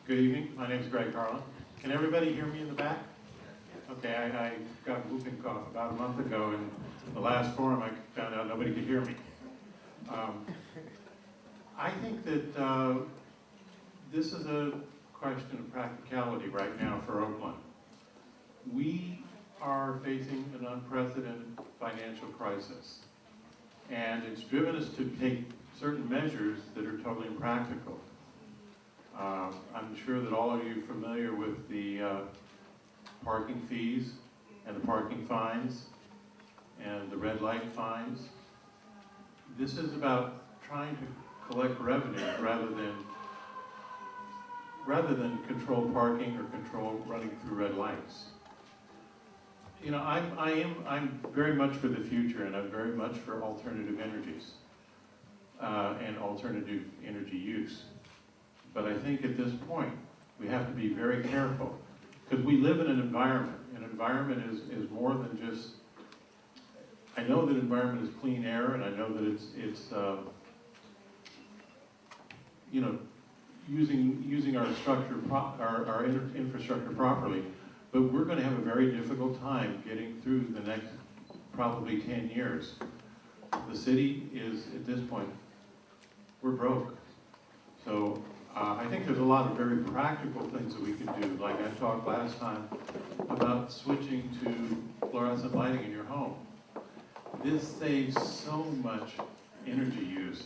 Good evening. My name is Harland. Can everybody hear me in the back? Okay, I got whooping cough about a month ago, and the last forum I found out nobody could hear me. I think that this is a question of practicality right now for Oakland. We are facing an unprecedented financial crisis, and it's driven us to take certain measures that are totally impractical. I'm sure that all of you are familiar with the parking fees and the parking fines and the red light fines. This is about trying to collect revenue rather than control parking or control running through red lights. You know, I'm very much for the future, and I'm very much for alternative energies and alternative energy use. But I think at this point, we have to be very careful, because we live in an environment. An environment is more than just, I know that environment is clean air, and I know that it's you know, using our infrastructure properly, but we're going to have a very difficult time getting through the next probably 10 years. The city is, at this point, we're broke. So I think there's a lot of very practical things that we can do. Like I talked last time about switching to fluorescent lighting in your home. This saves so much energy use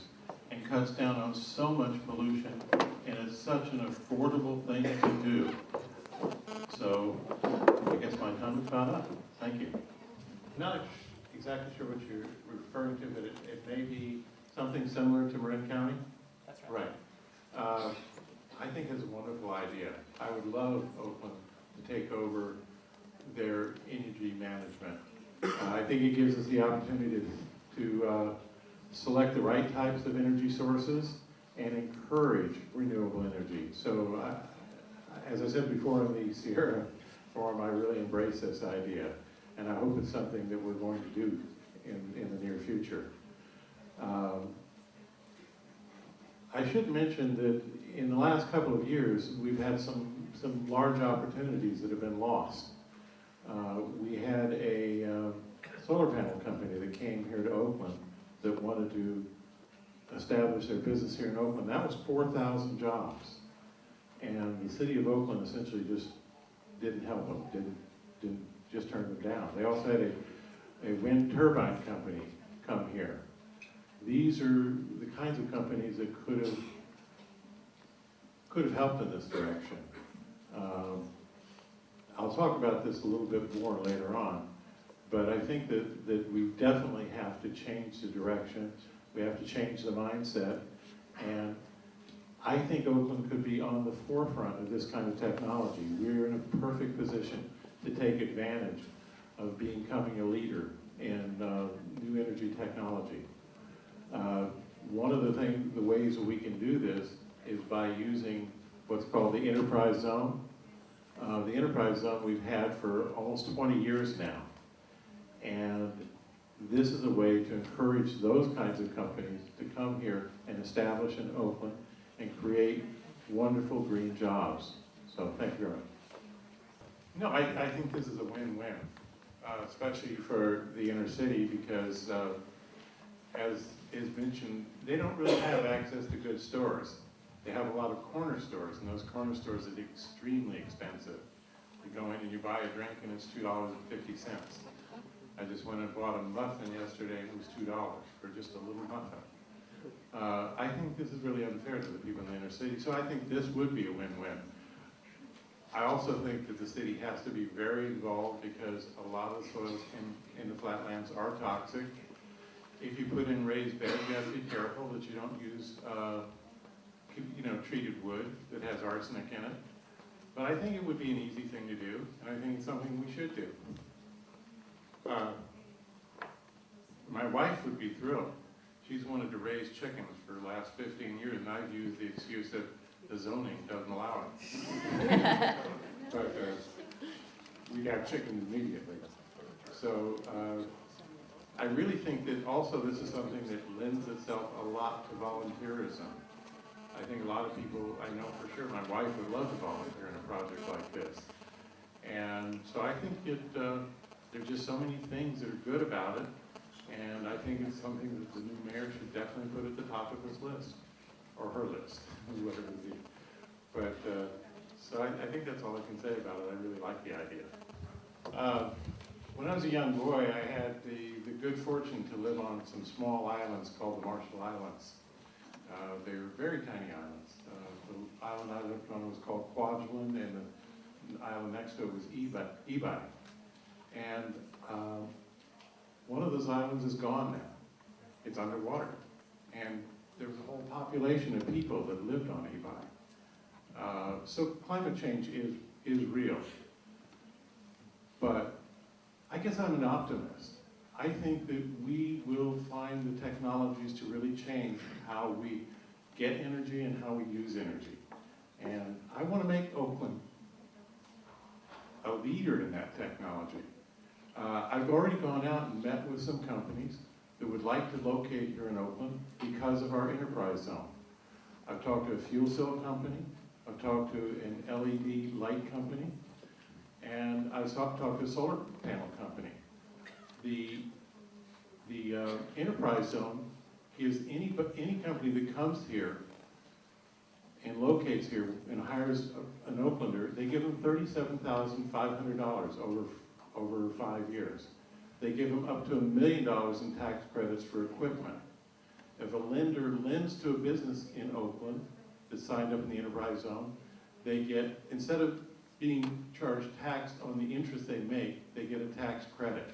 and cuts down on so much pollution, and it's such an affordable thing to do. So I guess my time is about up. Thank you. Not exactly sure what you're referring to, but it may be something similar to Marin County? That's right. Right. I think it's a wonderful idea. I would love Oakland to take over their energy management. I think it gives us the opportunity to select the right types of energy sources and encourage renewable energy. So, as I said before in the Sierra Forum, I really embrace this idea, and I hope it's something that we're going to do in the near future. I should mention that in the last couple of years, we've had some large opportunities that have been lost. We had a solar panel company that came here to Oakland that wanted to establish their business here in Oakland. That was 4,000 jobs. And the city of Oakland essentially just didn't help them, didn't just turn them down. They also had a wind turbine company come here. These are the kinds of companies that could have helped in this direction. I'll talk about this a little bit more later on, but I think that we definitely have to change the direction. We have to change the mindset, and I think Oakland could be on the forefront of this kind of technology. We're in a perfect position to take advantage of becoming a leader in new energy technology. One of the ways that we can do this is by using what's called the enterprise zone. The enterprise zone we've had for almost 20 years now. And this is a way to encourage those kinds of companies to come here and establish in Oakland and create wonderful green jobs. So thank you very much. No, I think this is a win-win, especially for the inner city, because as is mentioned, they don't really have access to good stores. They have a lot of corner stores, and those corner stores are extremely expensive. You go in and you buy a drink and it's $2.50. I just went and bought a muffin yesterday and it was $2 for just a little muffin. I think this is really unfair to the people in the inner city, so I think this would be a win-win. I also think that the city has to be very involved, because a lot of the soils in the flatlands are toxic. If you put in raised beds, you have to be careful that you don't use treated wood that has arsenic in it. But I think it would be an easy thing to do, and I think it's something we should do. My wife would be thrilled. She's wanted to raise chickens for the last 15 years, and I've used the excuse that the zoning doesn't allow it. But we got chickens immediately. So I really think that also this is something that lends itself a lot to volunteerism. I think a lot of people, I know for sure, my my wife would love to volunteer in a project like this. And so I think there's just so many things that are good about it, and I think it's something that the new mayor should definitely put at the top of his list, or her list, whatever it be. But, so I think that's all I can say about it. I really like the idea. When I was a young boy, I had the good fortune to live on some small islands called the Marshall Islands. They were very tiny islands. The island I lived on was called Kwajalein, and the island next to it was Ebi. And one of those islands is gone now. It's underwater. And there was a whole population of people that lived on Ebi. So climate change is real. But I guess I'm an optimist. I think that we will find the technologies to really change how we get energy and how we use energy. And I want to make Oakland a leader in that technology. I've already gone out and met with some companies that would like to locate here in Oakland because of our enterprise zone. I've talked to a fuel cell company, I've talked to an LED light company, and I've talked to a solar panel company. The enterprise zone is any company that comes here and locates here and hires an Oaklander, they give them $37,500 over 5 years. They give them up to $1 million in tax credits for equipment. If a lender lends to a business in Oakland that's signed up in the enterprise zone, they get, instead of being charged tax on the interest they make, they get a tax credit.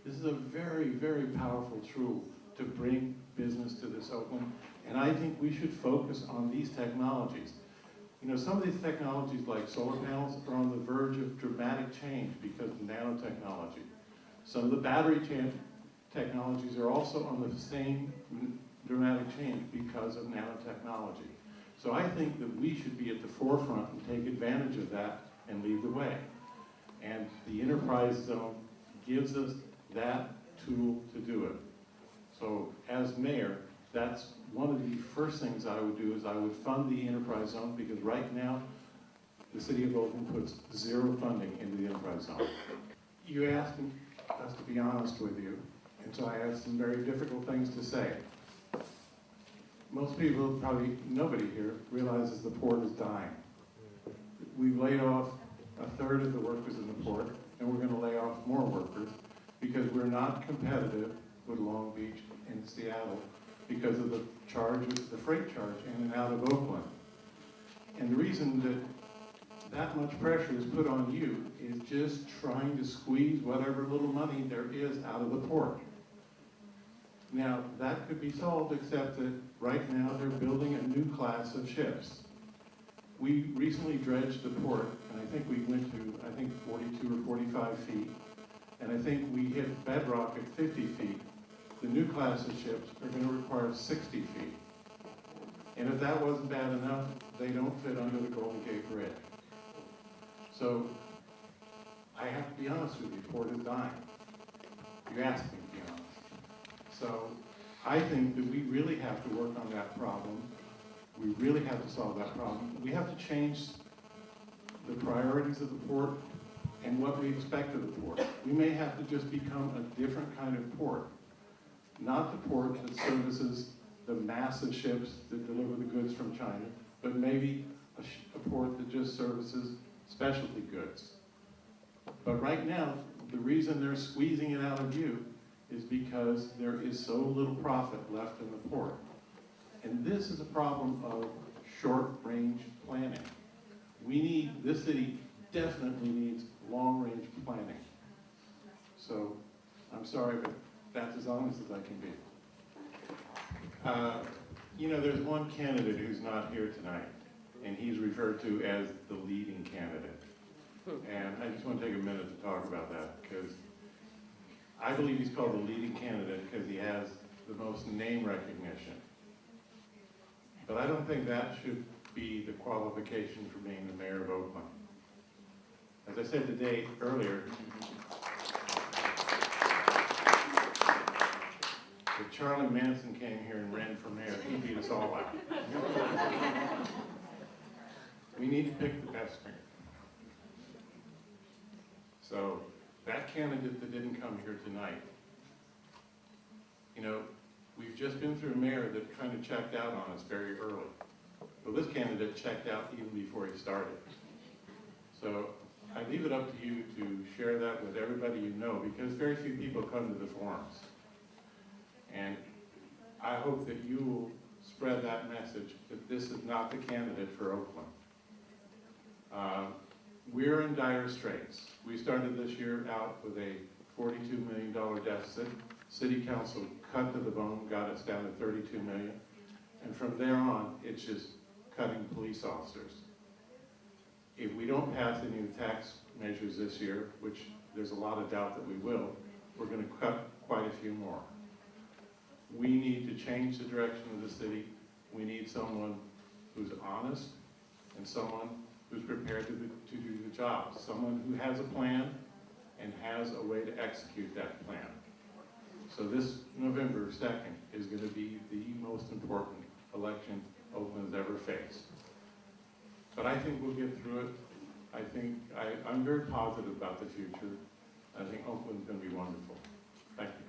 This is a very, very powerful tool to bring business to this Oakland, and I think we should focus on these technologies. You know, some of these technologies like solar panels are on the verge of dramatic change because of nanotechnology. Some of the battery technologies are also on the same dramatic change because of nanotechnology. So I think that we should be at the forefront and take advantage of that and lead the way. And the enterprise zone gives us that tool to do it. So as mayor, that's one of the first things I would do is I would fund the enterprise zone, because right now the city of Oakland puts zero funding into the enterprise zone. You asked us to be honest with you, and so I have some very difficult things to say. Most people, probably nobody here, realizes the port is dying. We've laid off a third of the workers in the port, and we're going to lay off more workers because we're not competitive with Long Beach and Seattle because of the freight charge in and out of Oakland. And the reason that much pressure is put on you is just trying to squeeze whatever little money there is out of the port. Now, that could be solved, except that right now they're building a new class of ships. We recently dredged the port, and I think we went to, 42 or 45 feet, and I think we hit bedrock at 50 feet. The new class of ships are going to require 60 feet. And if that wasn't bad enough, they don't fit under the Golden Gate Bridge. So, I have to be honest with you, the port is dying. You asked me to be honest. So, I think that we really have to work on that problem. We really have to solve that problem. We have to change the priorities of the port and what we expect of the port. We may have to just become a different kind of port. Not the port that services the massive ships that deliver the goods from China, but maybe a port that just services specialty goods. But right now, the reason they're squeezing it out of you is because there is so little profit left in the port. And this is a problem of short-range planning. This city definitely needs long-range planning. So, I'm sorry, but that's as honest as I can be. You know, there's one candidate who's not here tonight, and he's referred to as the leading candidate. And I just want to take a minute to talk about that, because I believe he's called the leading candidate because he has the most name recognition. But I don't think that should be the qualification for being the mayor of Oakland. As I said today earlier, if Charlie Manson came here and ran for mayor, he'd beat us all out. We need to pick the best candidate. So that candidate that didn't come here tonight, you know, we've just been through a mayor that kind of checked out on us very early. Well, this candidate checked out even before he started. So I leave it up to you to share that with everybody you know, because very few people come to the forums. And I hope that you will spread that message that this is not the candidate for Oakland. We're in dire straits. We started this year out with a $42 million deficit. City Council cut to the bone, got us down to $32 million. And from there on, it's just cutting police officers. If we don't pass any of the tax measures this year, which there's a lot of doubt that we will, we're going to cut quite a few more. We need to change the direction of the city. We need someone who's honest and someone who's prepared to do the job. Someone who has a plan and has a way to execute that plan. So this November 2nd is going to be the most important election Oakland has ever faced. But I think we'll get through it. I'm very positive about the future. I think Oakland's going to be wonderful. Thank you.